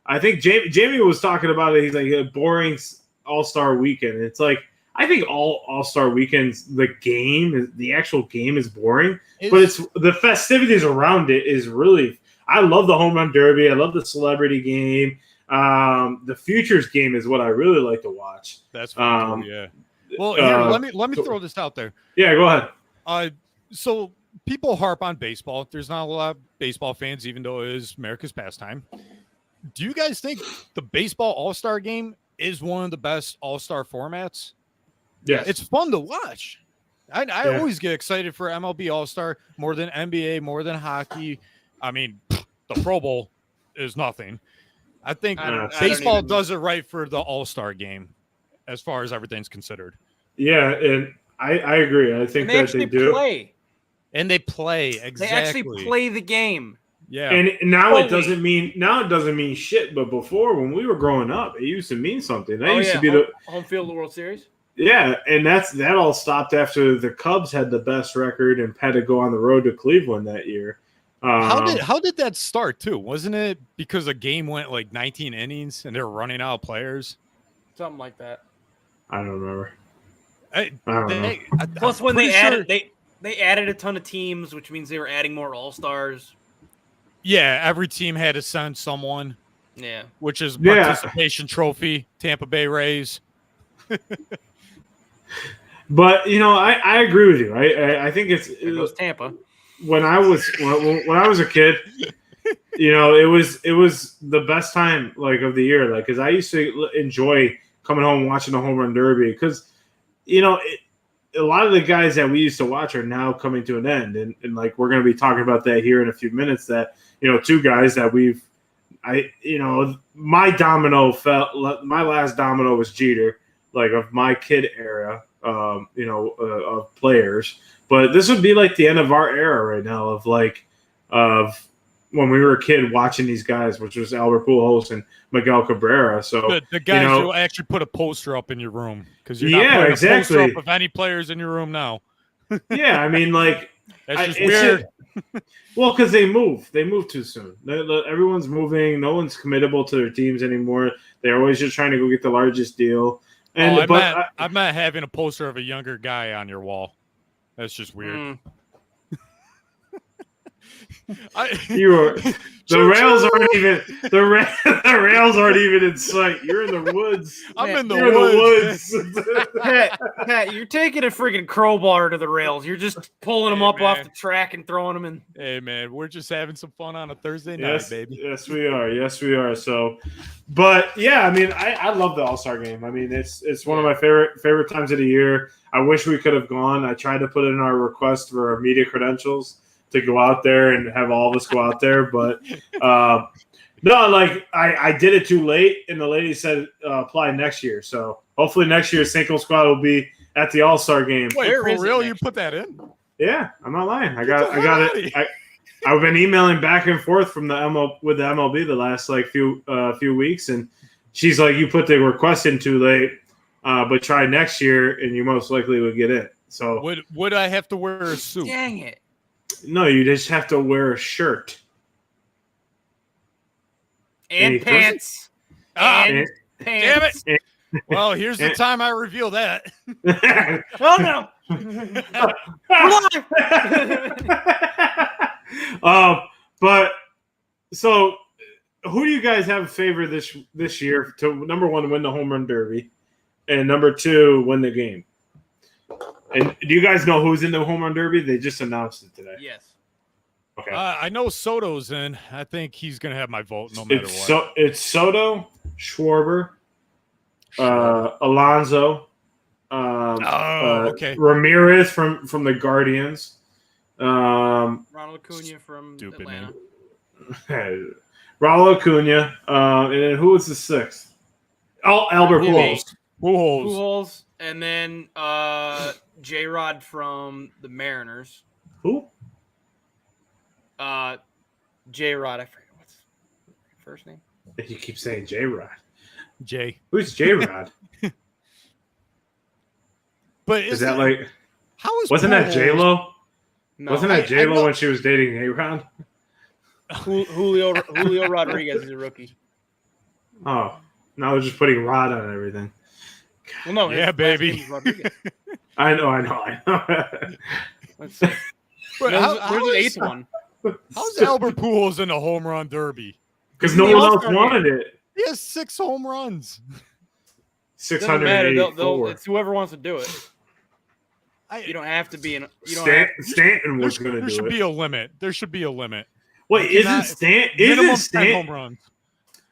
I think Jamie was talking about it. He's like a boring All-Star weekend. It's I think all All-Star weekends, the actual game is boring, but it's the festivities around it is really. I love the home run derby. I love the celebrity game. The futures game is what I really like to watch. That's cool, yeah. Well, here, let me throw this out there. Yeah, go ahead. So people harp on baseball. There's not a lot of baseball fans, even though it is America's pastime. Do you guys think the baseball All-Star game is one of the best All-Star formats? Yeah, it's fun to watch. I always get excited for MLB All-Star more than NBA, more than hockey. I mean, the Pro Bowl is nothing. I think baseball does it right for the All-Star game as far as everything's considered. Yeah, and I agree. I think that they do. Play. And they play, exactly. They actually play the game. Yeah. And now it doesn't mean shit, but before when we were growing up, it used to mean something. That used to be the home field of the World Series. Yeah, and that all stopped after the Cubs had the best record and had to go on the road to Cleveland that year. How did that start too? Wasn't it because a game went 19 innings and they were running out of players? Something like that. I don't remember. I don't know. Plus, when they added a ton of teams, which means they were adding more All-Stars. Yeah, every team had to send someone. Yeah, which is participation trophy. Tampa Bay Rays. But I agree with you. I think it goes Tampa. When I was a kid, it was the best time of the year. Because I used to enjoy coming home and watching the home run derby because a lot of the guys that we used to watch are now coming to an end, and we're going to be talking about that here in a few minutes. That two guys that my domino fell. My last domino was Jeter, of my kid era, of players. But this would be the end of our era right now of when we were a kid watching these guys, which was Albert Pujols and Miguel Cabrera. So the guys who actually put a poster up in your room because you're not putting a poster up of any players in your room now. Yeah, I mean, that's just weird. Well, because they move too soon. Everyone's moving. No one's committable to their teams anymore. They're always just trying to go get the largest deal. And I meant having a poster of a younger guy on your wall. That's just weird. The rails aren't even in sight. You're in the woods. I'm in the woods. Pat, you're taking a freaking crowbar to the rails. You're just pulling them up off the track and throwing them in. Hey man, we're just having some fun on a Thursday night, baby. Yes, we are. So, but yeah, I mean, I love the All-Star game. I mean, it's one of my favorite times of the year. I wish we could have gone. I tried to put in our request for our media credentials to go out there and have all of us go out there. But no, I did it too late, and the lady said apply next year. So hopefully next year Cinco squad will be at the All-Star game. Wait, for real? You put that in? Yeah, I'm not lying. I got it. I've been emailing back and forth from the MLB the last few weeks, and she's like, you put the request in too late, but try next year, and you most likely would get in. So would I have to wear a suit? Dang it. No, you just have to wear a shirt. And pants. And pants. Damn it. Well, here's the time I reveal that. Oh, no. But so who do you guys have favor this year to, number one, win the home run derby, and number two, win the game? And do you guys know who's in the home run derby? They just announced it today. Yes. Okay. I know Soto's in. I think he's going to have my vote no matter what. It's Soto, Schwarber, Alonso, okay. Ramirez from the Guardians, Ronald Acuna from Atlanta. Raul Acuna, and then who was the sixth? Oh, Albert Pujols. Pujols, and then J-Rod from the Mariners. Who? J-Rod, I forget what's his first name. You keep saying J-Rod. J. Who's J-Rod? But is that like? Wasn't that J-Lo? No. Wasn't that J-Lo when she was dating A-Rod? Julio Rodriguez is a rookie. Oh, now they're just putting Rod on everything. Well, no, yeah, baby. I know. Let's see. But there's an eighth one. How's Albert Pujols in the home run derby? Because no one else wanted it. He has 6 home runs. 684. It's whoever wants to do it. You don't have to be in. Stanton was going to do it. There should be a limit. There should be a limit. Wait, isn't Stanton home runs?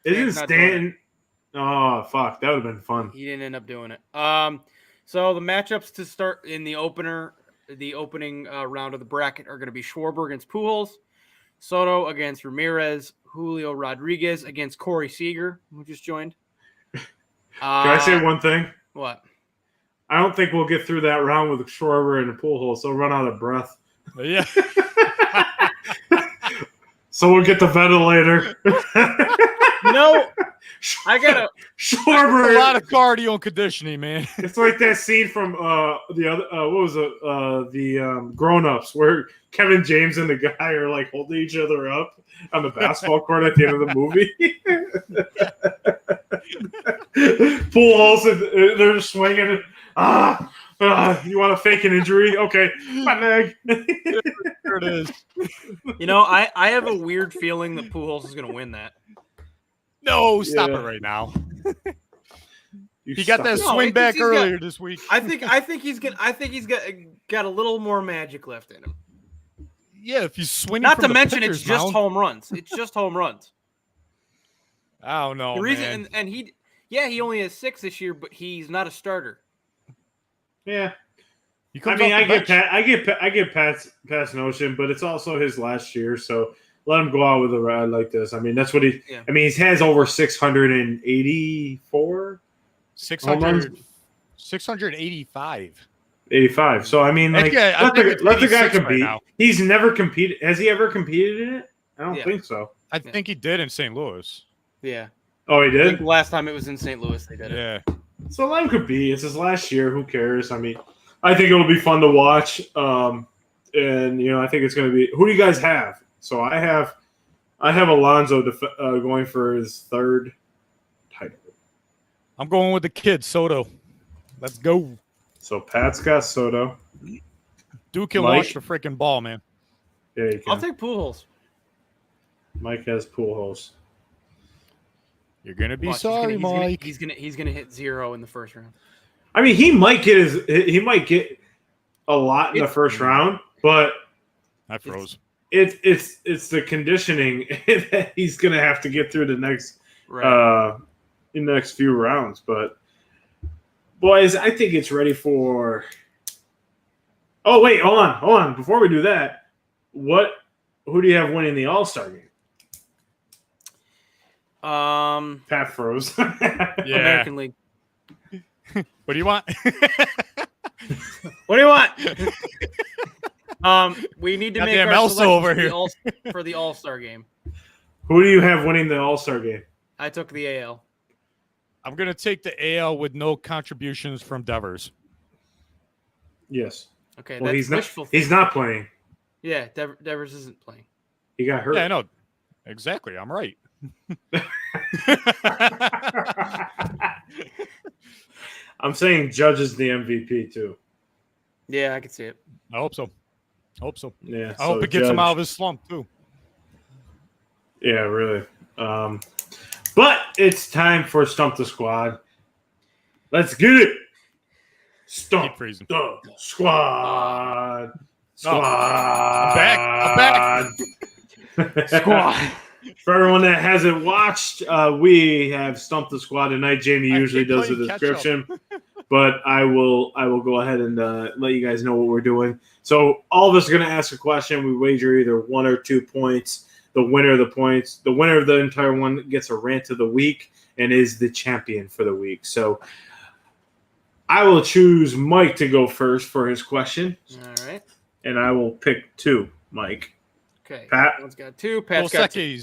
Isn't Stanton? Oh fuck, that would have been fun. He didn't end up doing it. So the matchups to start in the opening round of the bracket are going to be Schwarber against Pujols, Soto against Ramirez, Julio Rodriguez against Corey Seager, who just joined. Can I say one thing? What? I don't think we'll get through that round with Schwarber and Pujols. So run out of breath. Yeah. So we'll get the ventilator. I gotta Schwarber. A lot of cardio and conditioning, man. It's like that scene from the other what was it? The Grown Ups, where Kevin James and the guy are like holding each other up on the basketball court at the end of the movie. Pujols, they're just swinging. You want to fake an injury? Okay, my leg. There it is. I have a weird feeling that Pujols is going to win that. No, stop it right now. He got that swing back earlier this week. I think he's got a little more magic left in him. Yeah, if he's swinging. Not to mention, it's just home runs. It's just home runs. I don't know. The reason, and he only has 6 this year, but he's not a starter. Yeah, I get Pat's notion, but it's also his last year, so let him go out with a ride like this. I mean, that's what he. Yeah. I mean, he has over 684. 685. 85. So I mean, like, let the guy compete. Right, he's never competed. Has he ever competed in it? I don't think so. I think he did in St. Louis. Yeah. Oh, he did. I think the last time it was in St. Louis, they did it. Yeah. So let him compete. It's his last year. Who cares? I mean, I think it'll be fun to watch. And I think it's going to be. Who do you guys have? So I have Alonso going for his 3rd title. I'm going with the kid, Soto. Let's go. So Pat's got Soto. Duke can launch the freaking ball, man. Yeah, you can. I'll take Pujols. Mike has Pujols. You're gonna be sorry, Mike. He's gonna hit 0 in the first round. I mean, he might get a lot in the first round, but I froze. It's the conditioning that he's gonna have to get through the next in the next few rounds. But boys, I think it's ready for. Oh wait, hold on. Before we do that, who do you have winning the All-Star game? Pat froze. Yeah. American League. What do you want? What do you want? We need to make our Elsa over here for the All-Star game. Who do you have winning the All-Star game? I took the AL. I'm gonna take the AL with no contributions from Devers. Yes. Okay, well, that's he's not playing. Yeah, Devers isn't playing. He got hurt. Yeah, I know. Exactly. I'm right. I'm saying Judge is the MVP too. Yeah, I can see it. I hope so. Yeah. I hope it gets him out of his slump too. Yeah, really. But it's time for Stump the Squad. Let's get it. Stump freezing. the squad. Squad. I'm back. Squad. For everyone that hasn't watched, we have Stump the Squad tonight. Jamie usually does the playing description, but I will go ahead and let you guys know what we're doing. So all of us are going to ask a question. We wager either 1 or 2 points. The winner of the entire one gets a rant of the week and is the champion for the week. So I will choose Mike to go first for his question. All right. And I will pick 2, Mike. Okay. Pat? One's got 2. Pat's got 2.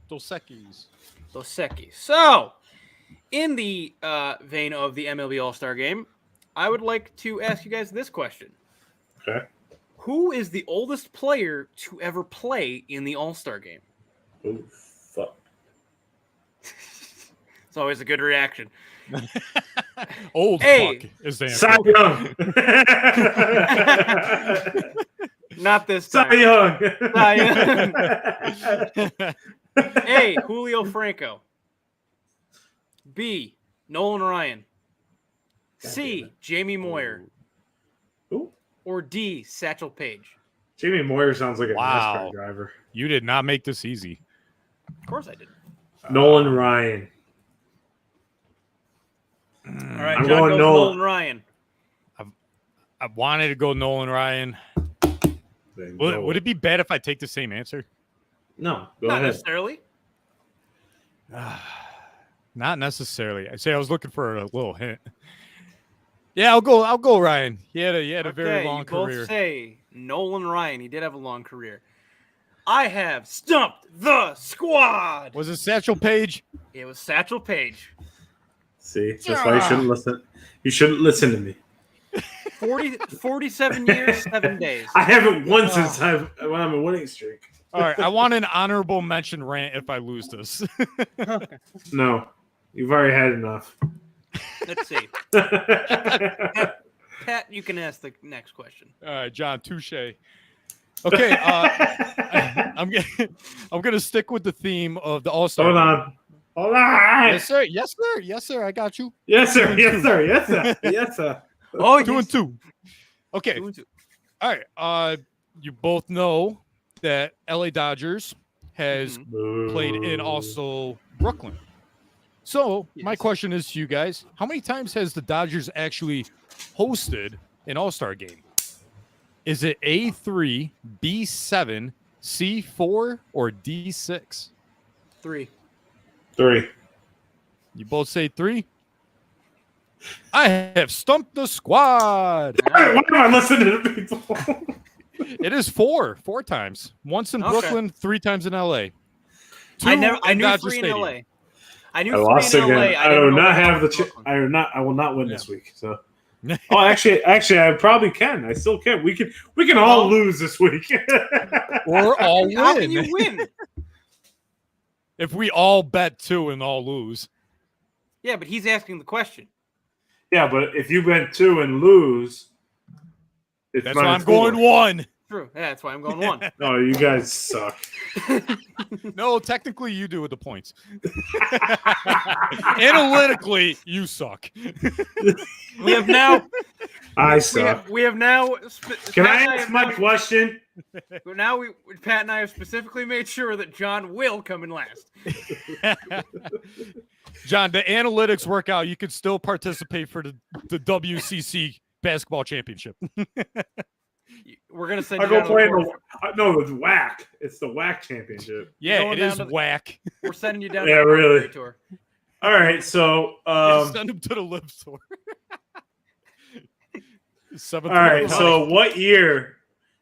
Dos Equis. So, in the vein of the MLB All-Star Game, I would like to ask you guys this question. Okay. Who is the oldest player to ever play in the All-Star Game? Oh, fuck. It's always a good reaction. Old Hey. fuck is the answer. Cy Young. Not this time. Cy Young. A. Julio Franco. B. Nolan Ryan. C. Jamie Moyer. Ooh. Or D. Satchel Paige. Jamie Moyer sounds like a Wow. NASCAR driver. You did not make this easy. Of course I did. Nolan Ryan. All right, I'm John going goes Nolan. Nolan Ryan. I wanted to go Nolan Ryan. Would it be bad if I take the same answer? No, go Not ahead. necessarily. Not necessarily. I say I was looking for a little hint. Yeah, I'll go Ryan. He had a very long you career. Both say Nolan Ryan. He did have a long career. I have stumped the squad. Was it Satchel Paige? It was Satchel Paige. See, that's why you shouldn't listen. You shouldn't listen to me. 47 years, 7 days. I haven't won since when I'm a winning streak. All right, I want an honorable mention rant if I lose this. No, you've already had enough. Let's see. Pat, you can ask the next question. All right, John, touche. Okay, I'm gonna stick with the theme of the All-Star. Hold on. Yes, sir. Yes, sir. I got you. Yes, sir. Yes, sir. Oh, 2 and 2. Okay. 2 and 2. All right. You both know that LA Dodgers has played in also Brooklyn. So my question is to you guys: how many times has the Dodgers actually hosted an All-Star game? Is it A3, B7, C4, or D6? 3. 3. You both say 3. I have stumped the squad. Why am I listening to people? It is 4 times. Once in Brooklyn, 3 times in LA. I knew Dodger 3 Stadium. in LA. I knew I lost 3 in again. LA. I do not have the. I will not win this week. So. Oh, actually, I probably can. I still can. We can all lose this week. Or all win. How can you win? If we all bet 2 and all lose. Yeah, but he's asking the question. Yeah, but if you bet 2 and lose, that's why I'm going 1. True. Yeah, that's why I'm going 1. No, you guys suck. No, technically you do with the points. Analytically, you suck. We have now. I suck. We have now. Can I ask my question? Now Pat and I have specifically made sure that John will come in last. John, the analytics work out. You could still participate for the WCC basketball championship. We're gonna send. I go play in the. No, it's WAC. It's the WAC championship. Yeah, it is whack. We're sending you down. Yeah, to the really. Tour. All right, so send him to the Live Tour. All right, so what year?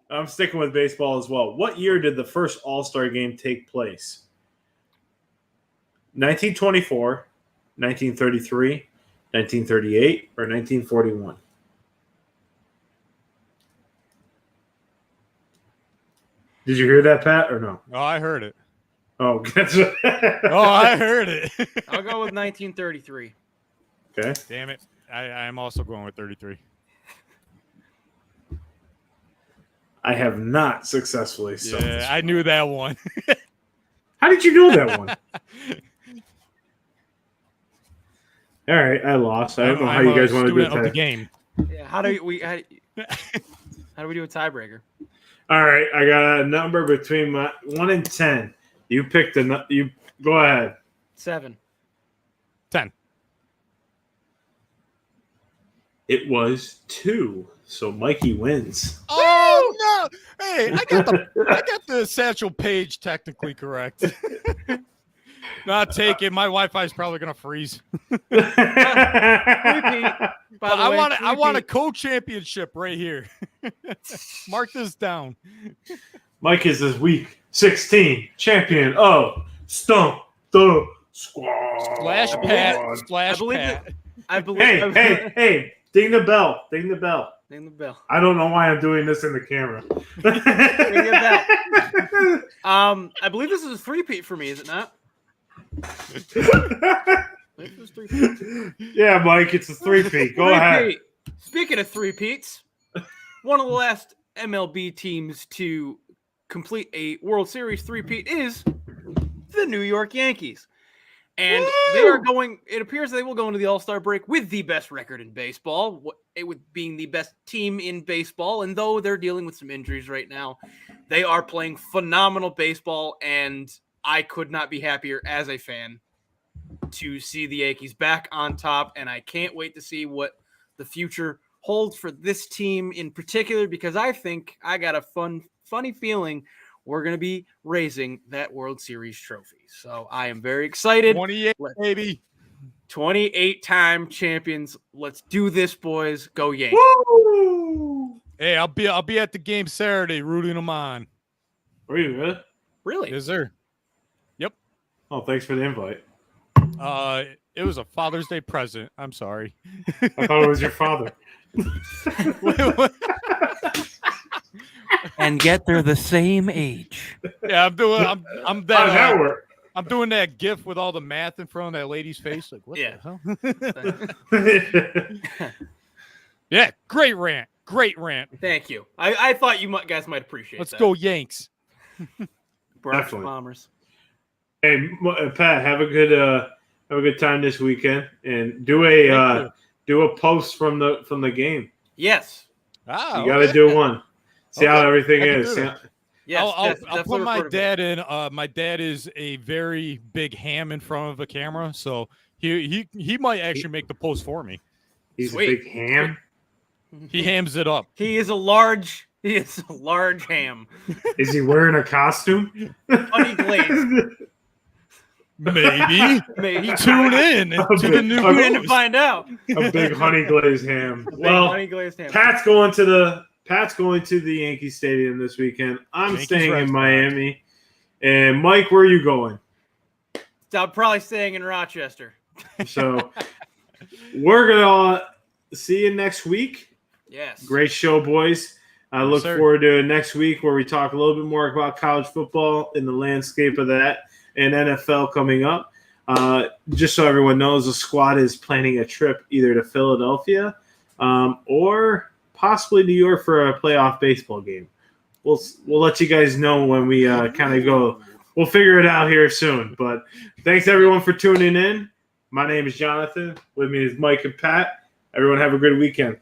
I'm sticking with baseball as well. What year did the first All-Star game take place? 1924, 1933, 1938, or 1941? Did you hear that, Pat, or no? Oh, I heard it. Oh, gotcha. Oh, I heard it. I'll go with 1933. Okay. Damn it. I'm also going with 33. I have not successfully stumped this. I knew that one. How did you know that one? All right, I lost. I don't know how you guys want to do the it. game. Yeah. How do we do a tiebreaker? All right, I got a number between 1 and 10. You pick you go ahead. 7. 10. It was 2, so Mikey wins. Oh no! Hey, I got the Satchel Paige technically correct. Not taking. My Wi-Fi is probably gonna freeze. I want a co-championship right here. Mark this down. Mike is this week 16 champion of Stump the Squad. Splash Pat. Splash Pat. I believe. Hey! Ding the bell. Ding the bell. Ding the bell. I don't know why I'm doing this in the camera. Ding the bell. I believe this is a 3-peat for me, is it not? Yeah, Mike, it's a 3-peat. Go ahead. Speaking of 3-peats, one of the last MLB teams to complete a World Series 3-peat is the New York Yankees. And they are going, it appears they will go into the All-Star break with the best record in baseball, with being the best team in baseball. And though they're dealing with some injuries right now, they are playing phenomenal baseball. And I could not be happier as a fan to see the Yankees back on top. And I can't wait to see what the future holds for this team in particular, because I think I got a funny feeling we're going to be raising that World Series trophy. So I am very excited. 28, baby. 28-time champions. Let's do this, boys. Go Yankees. Woo! Hey, I'll be at the game Saturday rooting them on. Are you good? Really? Yes, sir. Yep. Oh, thanks for the invite. It was a Father's Day present. I'm sorry. I thought it was your father. And yet they're the same age. Yeah, I'm doing How does that work? I'm doing that gif with all the math in front of that lady's face. Like, what the hell? Yeah, great rant. Great rant. Thank you. I thought you guys might appreciate Let's that. go Yanks. Definitely. Bombers. Hey, Pat, have a good time this weekend, and do a post from the game. Yes. Ah, you got to do one. See how everything is. Yes, I'll put my dad in. My dad is a very big ham in front of a camera, so he might actually make the post for me. He's a big ham. He hams it up. He is a large ham. Is he wearing a costume? Honey glazed. Maybe. Tune in to the new We're going to find out. A big honey glazed ham. Well, honey glazed ham. Pat's going to the Yankee Stadium this weekend. I'm Yankees staying in restaurant. Miami. And Mike, where are you going? I'm probably staying in Rochester. So we're gonna see you next week. Yes. Great show, boys. I look forward to next week where we talk a little bit more about college football and the landscape of that, and NFL coming up. Just so everyone knows, the squad is planning a trip either to Philadelphia or possibly New York for a playoff baseball game. We'll let you guys know when we kind of go. We'll figure it out here soon. But thanks, everyone, for tuning in. My name is Jonathan. With me is Mike and Pat. Everyone have a good weekend.